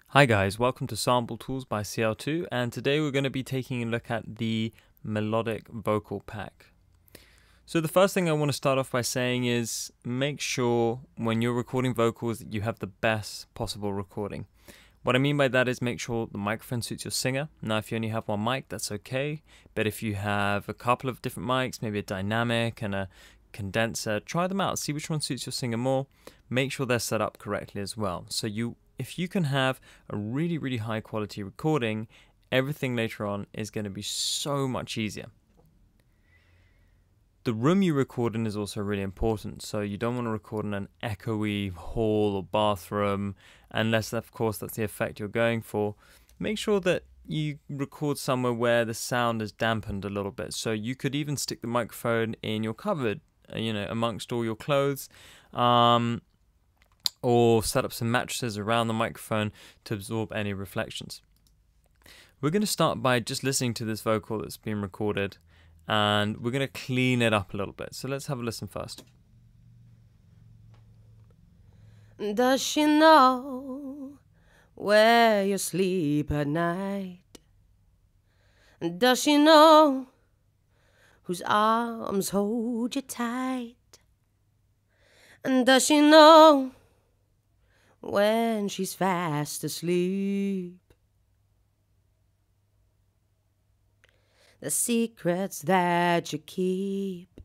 Hi guys, welcome to Sample Tools by CL2, and today we're going to be taking a look at the Melodic vocal pack. So the first thing I want to start off by saying is make sure when you're recording vocals that you have the best possible recording. What I mean by that is make sure the microphone suits your singer. Now if you only have one mic, that's okay, but if you have a couple of different mics, maybe a dynamic and a condenser, try them out, see which one suits your singer more. Make sure they're set up correctly as well. So if you can have a really high quality recording, everything later on is going to be so much easier. The room you record in is also really important, so you don't want to record in an echoey hall or bathroom, unless of course that's the effect you're going for. Make sure that you record somewhere where the sound is dampened a little bit, so you could even stick the microphone in your cupboard, amongst all your clothes, or set up some mattresses around the microphone to absorb any reflections. We're going to start by just listening to this vocal that's been recorded, and we're going to clean it up a little bit. So let's have a listen first. Does she know where you sleep at night? Does she know whose arms hold you tight? And does she know when she's fast asleep? The secrets that you keep.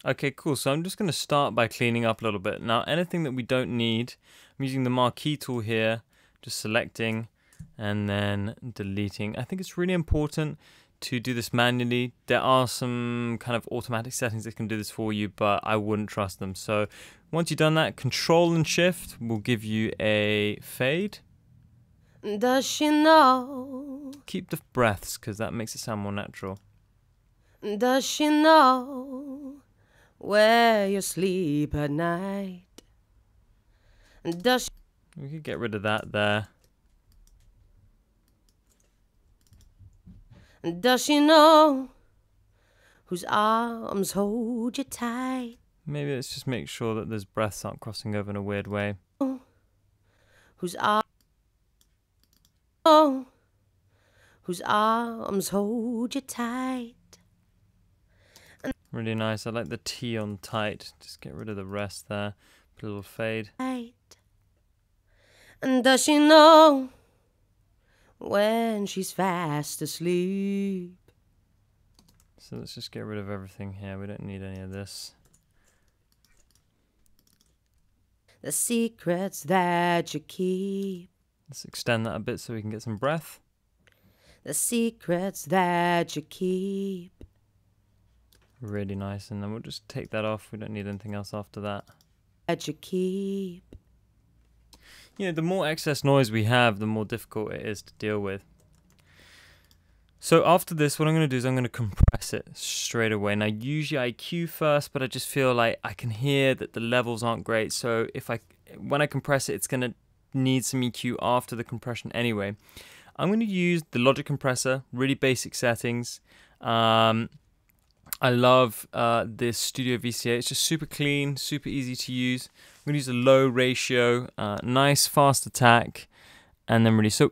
Okay, cool. So I'm just going to start by cleaning up a little bit. Now, anything that we don't need, I'm using the marquee tool here, just selecting and then deleting. I think it's really important to do this manually. There are some kind of automatic settings that can do this for you, but I wouldn't trust them. So once you've done that, Control and Shift will give you a fade. Does she know? Keep the breaths because that makes it sound more natural. Does she know where you sleep at night? Does We could get rid of that there. Does she know whose arms hold you tight? Maybe let's just make sure that those breaths aren't crossing over in a weird way. Whose arms hold you tight? Really nice. I like the T on tight. Just get rid of the rest there. Put a little fade. And does she know when she's fast asleep? So let's just get rid of everything here. We don't need any of this. The secrets that you keep. Let's extend that a bit so we can get some breath. The secrets that you keep. Really nice. And then we'll just take that off. We don't need anything else after that. That you keep. You know, the more excess noise we have, the more difficult it is to deal with. So after this, what I'm going to do is I'm going to compress it straight away. Now, usually I EQ first, but I just feel like I can hear that the levels aren't great. So when I compress it, it's going to need some EQ after the compression anyway. I'm going to use the Logic compressor, really basic settings. I love this Studio VCA. It's just super clean, super easy to use. I'm going to use a low ratio, nice fast attack, and then release. So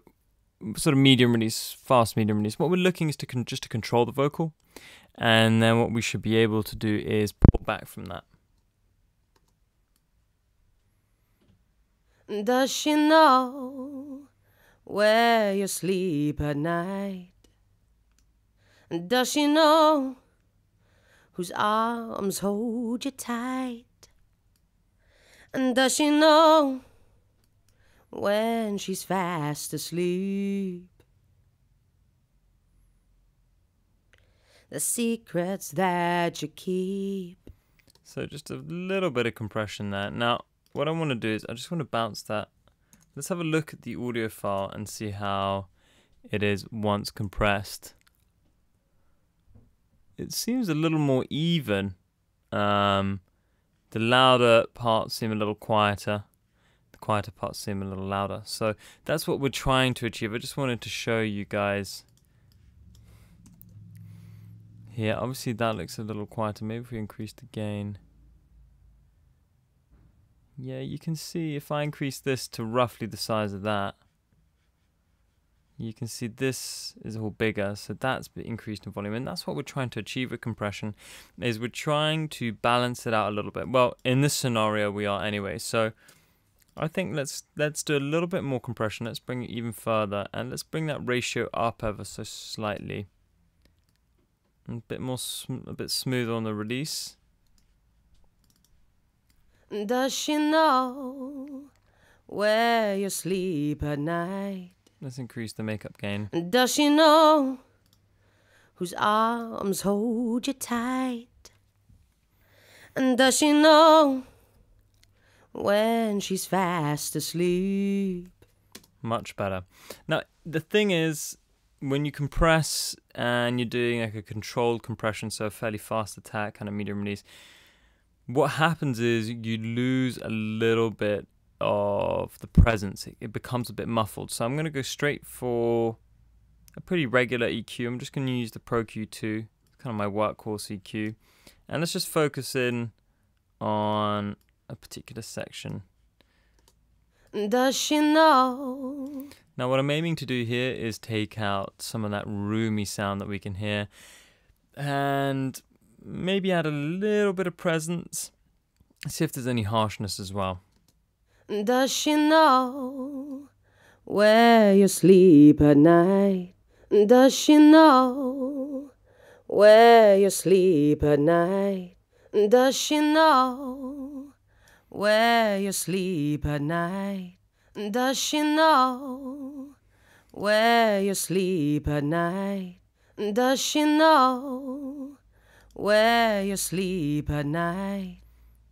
sort of medium release, fast medium release. What we're looking is just to control the vocal, and then what we should be able to do is pull back from that. Does she know where you sleep at night? Does she know whose arms hold you tight? And does she know when she's fast asleep? The secrets that you keep. So just a little bit of compression there. Now, what I want to do is I just want to bounce that. Let's have a look at the audio file and see how it is once compressed. It seems a little more even The louder parts seem a little quieter. The quieter parts seem a little louder. So that's what we're trying to achieve. I just wanted to show you guys here. Obviously that looks a little quieter. Maybe if we increase the gain. Yeah, you can see if I increase this to roughly the size of that, you can see this is all bigger, so that's increased in volume, and that's what we're trying to achieve with compression, is we're trying to balance it out a little bit. Well, in this scenario we are anyway, so I think let's do a little bit more compression. Let's bring it even further, and let's bring that ratio up ever so slightly. A bit more, a bit smoother on the release. Does she know where you sleep at night? Let's increase the makeup gain. Does she know whose arms hold you tight? And does she know when she's fast asleep? Much better. Now, the thing is, when you compress and you're doing like a controlled compression, so a fairly fast attack, kind of medium release, what happens is you lose a little bit of the presence. It becomes a bit muffled. So I'm going to go straight for a pretty regular EQ. I'm just going to use the Pro Q2, it's kind of my workhorse EQ. And let's just focus in on a particular section. Does she know? Now what I'm aiming to do here is take out some of that roomy sound that we can hear, and maybe add a little bit of presence. See if there's any harshness as well. Does she know where you sleep at night? Does she know where you sleep at night? Does she know where you sleep at night? Does she know where you sleep at night? Does she know where you sleep at night?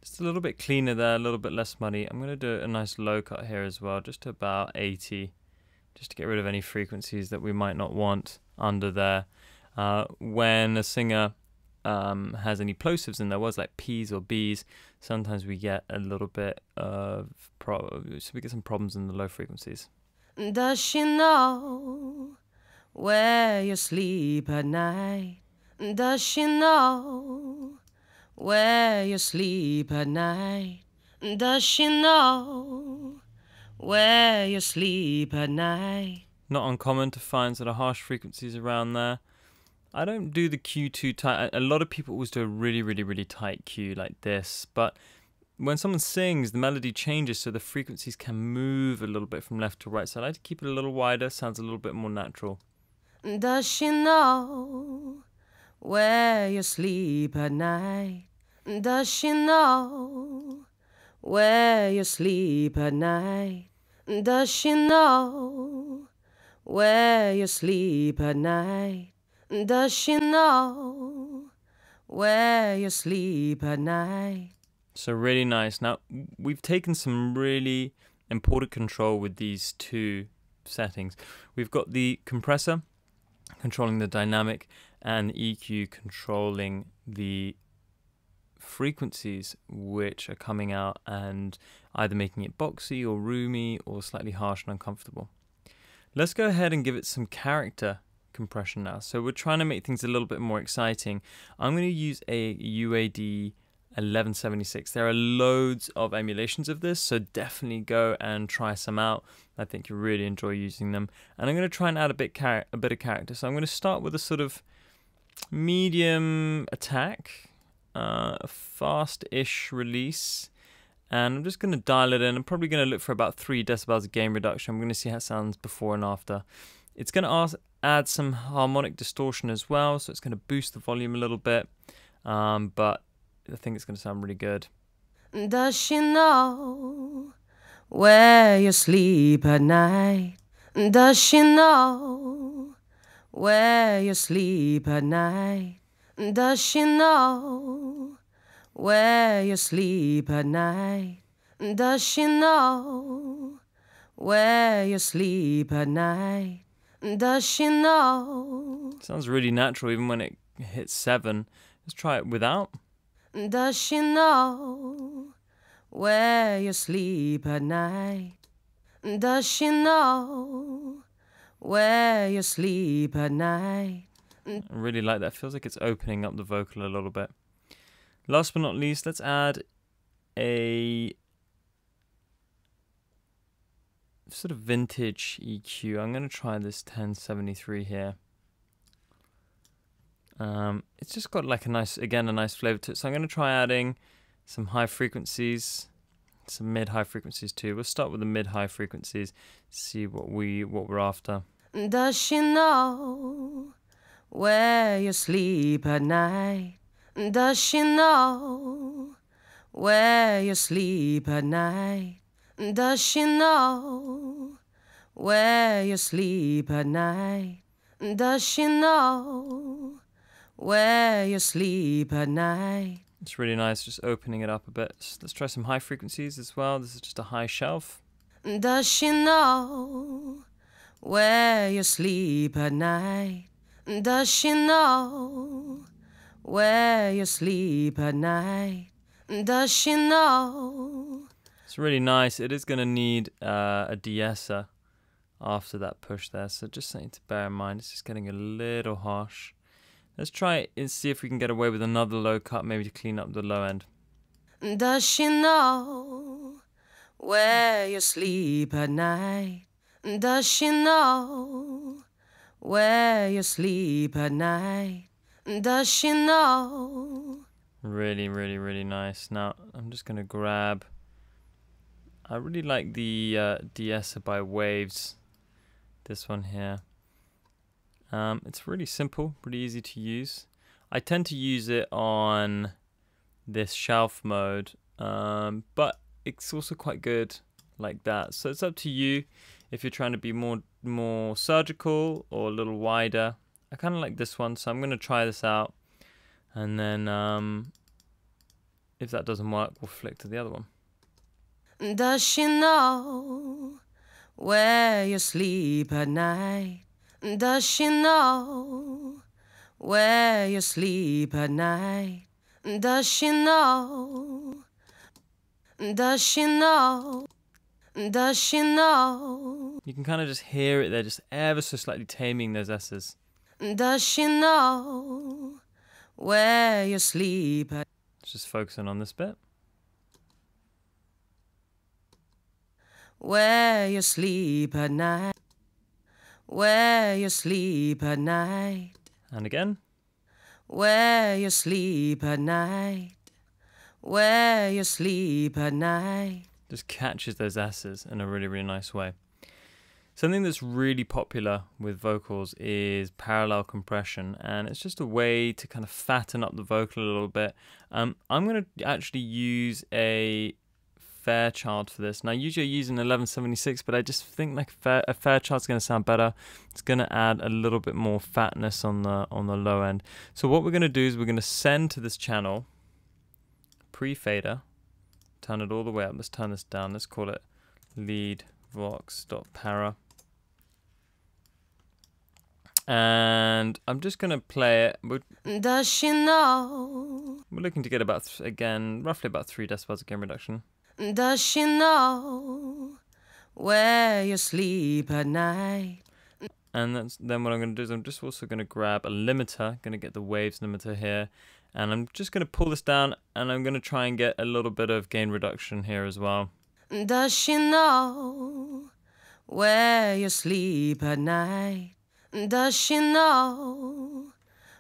Just a little bit cleaner there, a little bit less muddy. I'm going to do a nice low cut here as well, just to about 80, just to get rid of any frequencies that we might not want under there. When a singer has any plosives in their words like P's or B's, sometimes we get a little bit of so we get some problems in the low frequencies. Does she know where you sleep at night? Does she know where you sleep at night? Does she know where you sleep at night? Not uncommon to find sort of harsh frequencies around there. I don't do the Q too tight. A lot of people always do a really tight Q like this, but when someone sings, the melody changes, so the frequencies can move a little bit from left to right. So I like to keep it a little wider, sounds a little bit more natural. Does she know where you sleep at night? Does she know where you sleep at night? Does she know where you sleep at night? Does she know where you sleep at night? So really nice. Now, we've taken some really important control with these two settings. We've got the compressor controlling the dynamic and the EQ controlling the frequencies which are coming out and either making it boxy or roomy or slightly harsh and uncomfortable. Let's go ahead and give it some character compression now. So we're trying to make things a little bit more exciting. I'm going to use a UAD 1176. There are loads of emulations of this, so definitely go and try some out. I think you'll really enjoy using them. And I'm going to try and add a bit of character. So I'm going to start with a sort of medium attack, a fast-ish release, and I'm just going to dial it in. I'm probably going to look for about 3 decibels of gain reduction. I'm going to see how it sounds before and after. It's going to add some harmonic distortion as well, so it's going to boost the volume a little bit, but I think it's going to sound really good. Does she know where you sleep at night? Does she know where you sleep at night? Does she know where you sleep at night? Does she know where you sleep at night? Does she know? Sounds really natural even when it hits 7. Let's try it without. Does she know where you sleep at night? Does she know where you sleep at night? I really like that. Feels like it's opening up the vocal a little bit. Last but not least, let's add a sort of vintage EQ. I'm going to try this 1073 here. It's just got like a nice flavor to it. So I'm going to try adding some high frequencies, some mid-high frequencies too. We'll start with the mid-high frequencies, see what we're after. Does she know where you sleep at night? Does she know where you sleep at night? Does she know where you sleep at night? Does she know where you sleep at night? It's really nice, just opening it up a bit. So let's try some high frequencies as well. This is just a high shelf. Does she know where you sleep at night? Does she know where you sleep at night? Does she know? It's really nice. It is going to need a de-esser after that push there, so just something to bear in mind. It's just getting a little harsh. Let's try it and see if we can get away with another low cut, maybe to clean up the low end. Does she know where you sleep at night? Does she know where you sleep at night? Does she know? Really, really, really nice. Now, I'm just going to grab... I really like the de-esser by Waves. This one here. It's really simple, pretty easy to use. I tend to use it on this shelf mode, but it's also quite good like that. So it's up to you if you're trying to be more surgical or a little wider. I kind of like this one, so I'm going to try this out. And then if that doesn't work, we'll flick to the other one. Does she know where you sleep at night? Does she know where you sleep at night? Does she know? Does she know? Does she know? You can kind of just hear it there, just ever so slightly taming those S's. Does she know where you sleep at? Just focusing on this bit. Where you sleep at night? Where you sleep at night? And again. Where you sleep at night? Where you sleep at night? Just catches those S's in a really, really nice way. Something that's really popular with vocals is parallel compression, and it's just a way to kind of fatten up the vocal a little bit. I'm going to actually use a Fairchild for this. Now, usually I use an 1176, but I just think like a Fairchild's going to sound better. It's going to add a little bit more fatness on the low end. So what we're going to do is we're going to send to this channel pre-fader, turn it all the way up. Let's turn this down. Let's call it lead vox.para. And I'm just going to play it. Does she know? We're looking to get about, again, roughly about 3 decibels of gain reduction. Does she know where you sleep at night? And then what I'm going to do is I'm just also going to grab a limiter, going to get the Waves limiter here, and I'm just going to pull this down, and I'm going to try and get a little bit of gain reduction here as well. Does she know where you sleep at night? Does she know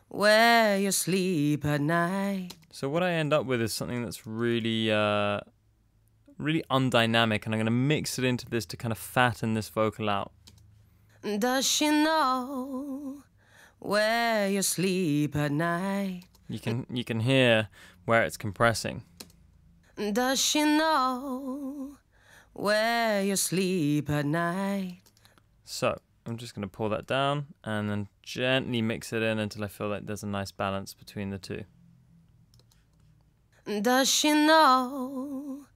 where you sleep at night? So what I end up with is something that's really really undynamic, and I'm going to mix it into this to kind of fatten this vocal out. Does she know where you sleep at night? You can hear where it's compressing. Does she know where you sleep at night? So I'm just going to pull that down and then gently mix it in until I feel like there's a nice balance between the two. Does she know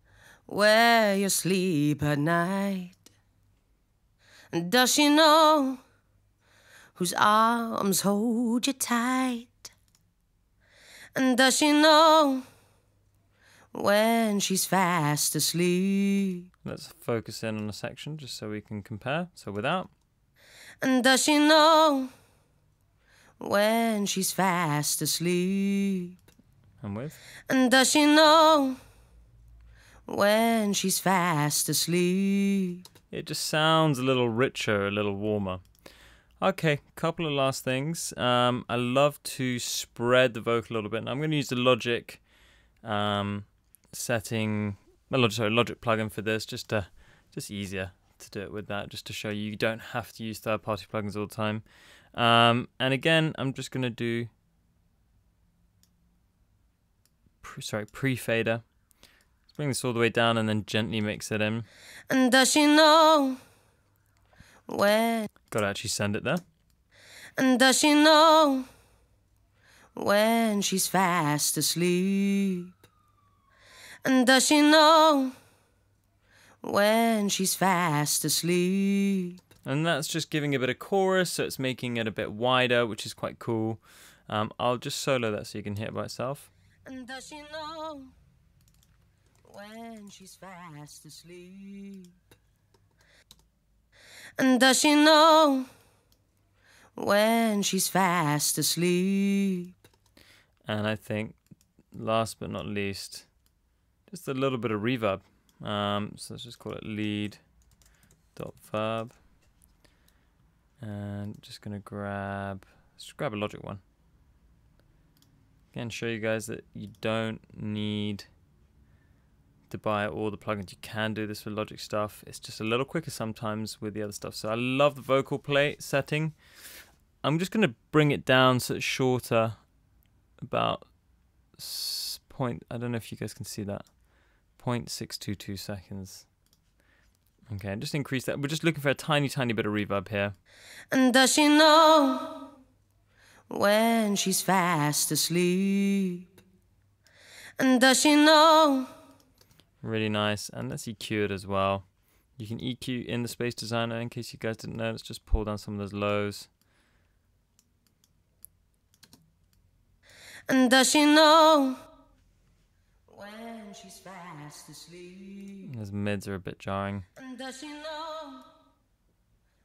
where you sleep at night? Does she know whose arms hold you tight? And does she know when she's fast asleep. Let's focus in on a section just so we can compare. So without. And does she know when she's fast asleep? And with. And does she know when she's fast asleep? It just sounds a little richer, a little warmer. Okay, couple of last things. I love to spread the vocal a little bit. And I'm going to use the Logic setting, Logic plugin for this, just easier to do it with that, just to show you don't have to use third-party plugins all the time. And again, I'm just going to do pre-fader. Let's bring this all the way down and then gently mix it in. And does she know when? Got to actually send it there. And does she know when she's fast asleep? And does she know when she's fast asleep? And that's just giving a bit of chorus, so it's making it a bit wider, which is quite cool. I'll just solo that so you can hear it by itself. And does she know when she's fast asleep? And does she know when she's fast asleep? And I think, last but not least, just a little bit of reverb. So let's just call it lead.verb. And just going to let's grab a Logic one. Again, show you guys that you don't need to buy all the plugins. You can do this with Logic stuff. It's just a little quicker sometimes with the other stuff. So I love the vocal play setting. I'm just going to bring it down so it's shorter, about I don't know if you guys can see that, 0.622 seconds. Okay, just increase that. We're just looking for a tiny bit of reverb here. And does she know when she's fast asleep? And does she know? Really nice. And let's EQ it as well. You can EQ in the Space Designer. In case you guys didn't know, let's just pull down some of those lows. And does she know when she's fast asleep? Those mids are a bit jarring. And does she know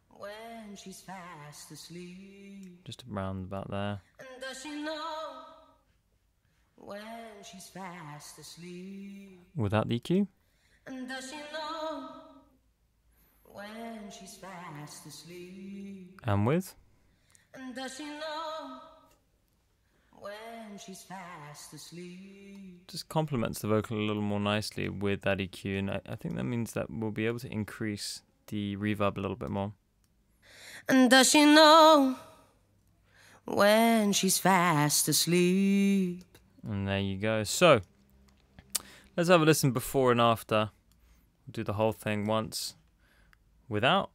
when she's fast asleep? Just around about there. And does she know when she's fast asleep? Without the EQ. And does she know when she's fast asleep? And with. And does she know when she's fast asleep? Just complements the vocal a little more nicely with that EQ, and I think that means that we'll be able to increase the reverb a little bit more. And does she know when she's fast asleep? And there you go. So let's have a listen before and after. We'll do the whole thing once without,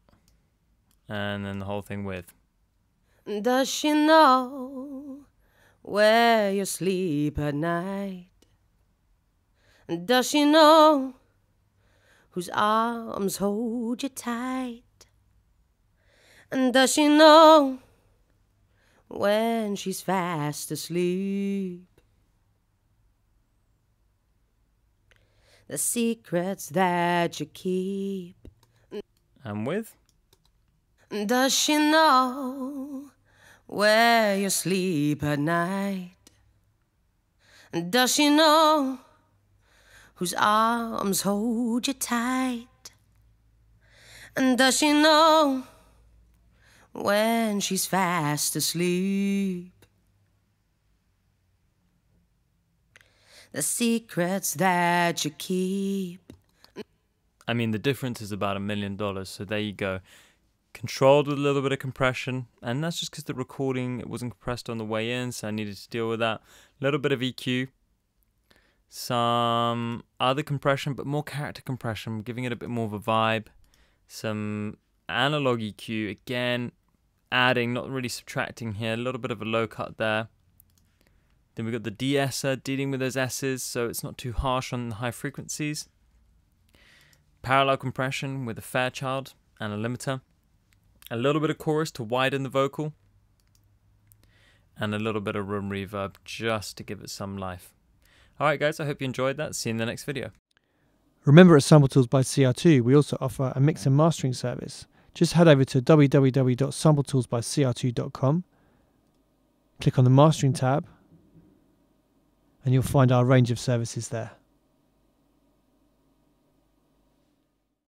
and then the whole thing with. Does she know where you sleep at night? Does she know whose arms hold you tight? And does she know when she's fast asleep? The secrets that you keep. And with. Does she know where you sleep at night? Does she know whose arms hold you tight? And does she know when she's fast asleep? The secrets that you keep. I mean, the difference is about $1 million, so there you go. Controlled with a little bit of compression, and that's just because the recording wasn't compressed on the way in, so I needed to deal with that. A little bit of EQ, some other compression, but more character compression, giving it a bit more of a vibe. Some analog EQ, again, adding, not really subtracting here. A little bit of a low cut there. Then we've got the de-esser, dealing with those S's, so it's not too harsh on the high frequencies. Parallel compression with a Fairchild and a limiter. A little bit of chorus to widen the vocal. And a little bit of room reverb just to give it some life. Alright guys, I hope you enjoyed that. See you in the next video. Remember, at Sample Tools by CR2, we also offer a mix and mastering service. Just head over to www.sampletoolsbycr2.com, click on the Mastering tab, and you'll find our range of services there.